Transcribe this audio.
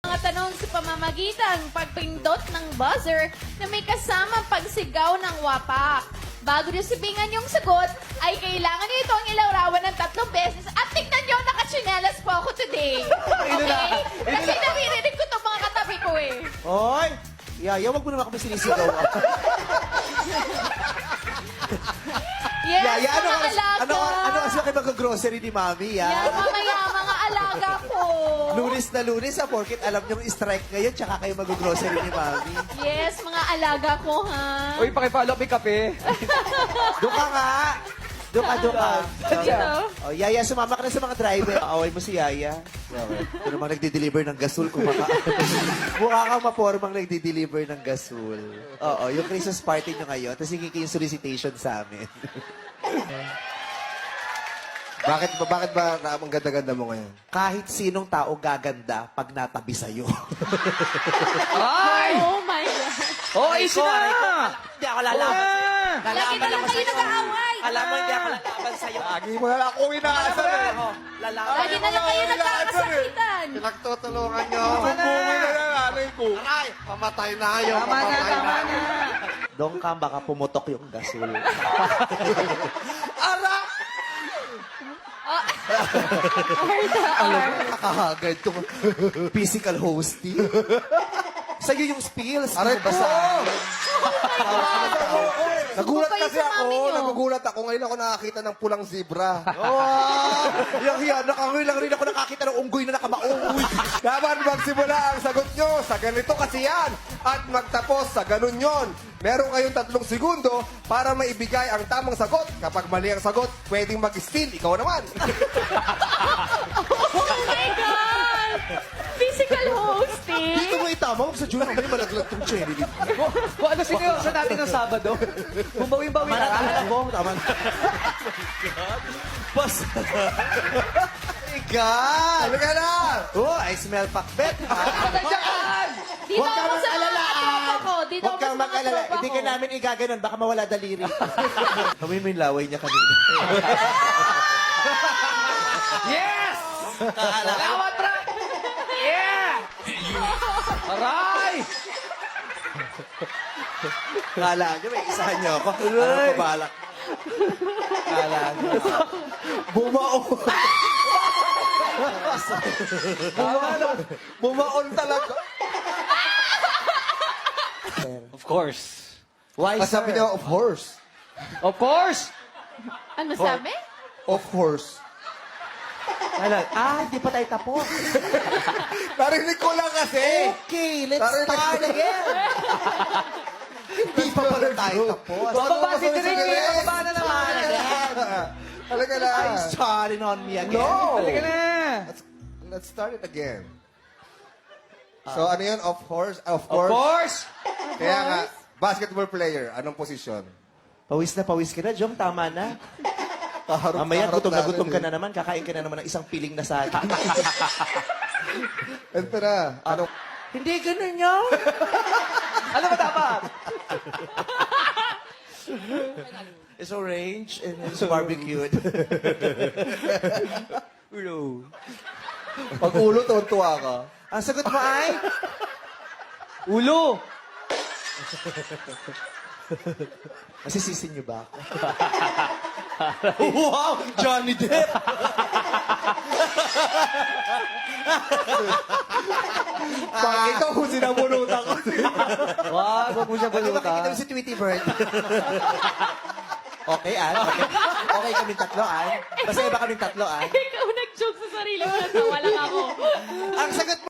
mga tanong sa pamamagitan pagpindot ng buzzer na may kasamang pagsigaw ng wapak. Bago niyo sibingan yung sagot, ay kailangan niyo itong ilarawan ng 3 beses at tignan niyo, nakatsinelas po ako today. Okay? Kasi naririnig ko itong mga katabi ko eh. Hoy! Yaya, wag mo naman kami sinisigaw. Yes, Yaya, mga alaga. ano kasi kayo mag-grocery ni Mami, Yan, ya? mamaya, mga alaga po. Lunes na lunes, ha? Porkit alam niyong strike ngayon, tsaka kayo mag-grocery ni Mami. Yes, mga alaga ko, ha? Uy, pakipalo may kape. Doon ka nga! Doon ka. Dito. Oh, Yaya, sumama ka na sa mga driver. Away mo si Yaya. Ito namang nagdi-deliver ng gasol. Mukha kang mapormang nagdi-deliver ng gasol. Oo, yung Christmas party nyo ngayon, tapos hingin kayo yung solicitation sa amin. Bakit ba ang ganda-ganda mo ngayon? Kahit sinong tao gaganda pag natabi sa'yo. Ay! Oh my God. Oh, isa na! Hindi ako lalaban. Lagi na lang kayo nag-aaway. Alam mo, hindi ako lalaban sa'yo. Lagi mo na lang akong inaasar eh. Lalaban. Lagi na lang kayo nagkakasakitan. Pinagtutulungan nyo. Bumbuwi na lang nanay ko. Aray, pamatay na kayo. Tama na, Pamatay tama na. Doon ka, baka pumutok yung gasol. Ara! Nakakagad itong physical hosting. Sa'yo yung spills. Aray Ano ko! ba sa akin? Nagulat kayo kasi sa mami ako. nyo. Nagugulat ako. Ngayon ako nakakita ng pulang zebra. Yung yan, nakangoy lang rin ako nakakita ng unggoy na nakamaungoy. Dapat magsimula ang sagot nyo sa ganito kasi yan. At magtapos sa ganun yon. Meron kayong 3 segundo para maibigay ang tamang sagot. Kapag mali ang sagot, pwedeng mag-steal. Ikaw naman. Oh my God! Physical hosting? Dito mo itama, huwag sa June, may malaglag tong cherry dito. Kung ano sineryoso natin ng Sabado, bumawin-bawin na lang. Alam mo, tama na. Pas. My God! Halika na! Oh, I smell pakbet, ha? Dito Huwag kang ako sa mga mag-alala, tropa ko. Dito Huwag ako sa kang mga mag-alala. tropa Hindi ko. ka namin igaganon, baka mawala daliri. Kami mo yung laway niya kanina. Yes! Salamat, bro! Yeah! Aray! Kala niyo, may isahan niyo ako. Ano ko balak? Kala niyo. Bumao. Bumaon talaga. Of course. Why, Sabi niya, of course. Of course! Ano sabi? Of course. Hindi pa tayo tapos. Narinig ko lang kasi. Okay, let's Tara, start again. Hindi pa pala tayo tapos. Bababa si Direk, bababa na naman. Halika na. Are you starting on me again? No. Halika na. Let's start it again. So, ano yun? Of course? Of Of course. course! Kaya nga, basketball player, anong posisyon? Pawis ka na, Jom. Tama na. Kaharap Mamaya, gutom na gutom ka eh. na naman. Kakain ka na naman ng isang piling na saging. Ito na. Anong... Hindi ganun yun. Ano ba dapat? It's orange and it's barbecued. Ulo. Pag ulo, tuwan-tuwa ka. Ang sagot mo ay... Ulo! Masisisin niyo ba ako? Wow! Johnny Depp! Pag ikaw kung sinabunutan ko. Wag mo siya Bakit makikita balutan. mo si Tweety Bird? Okay, Ann? Okay. Okay kaming tatlo, Ann? Basta iba kaming tatlo, Ann? Ikaw nag-joke sa sarili mo. Natawa lang ako. Ang sagot mo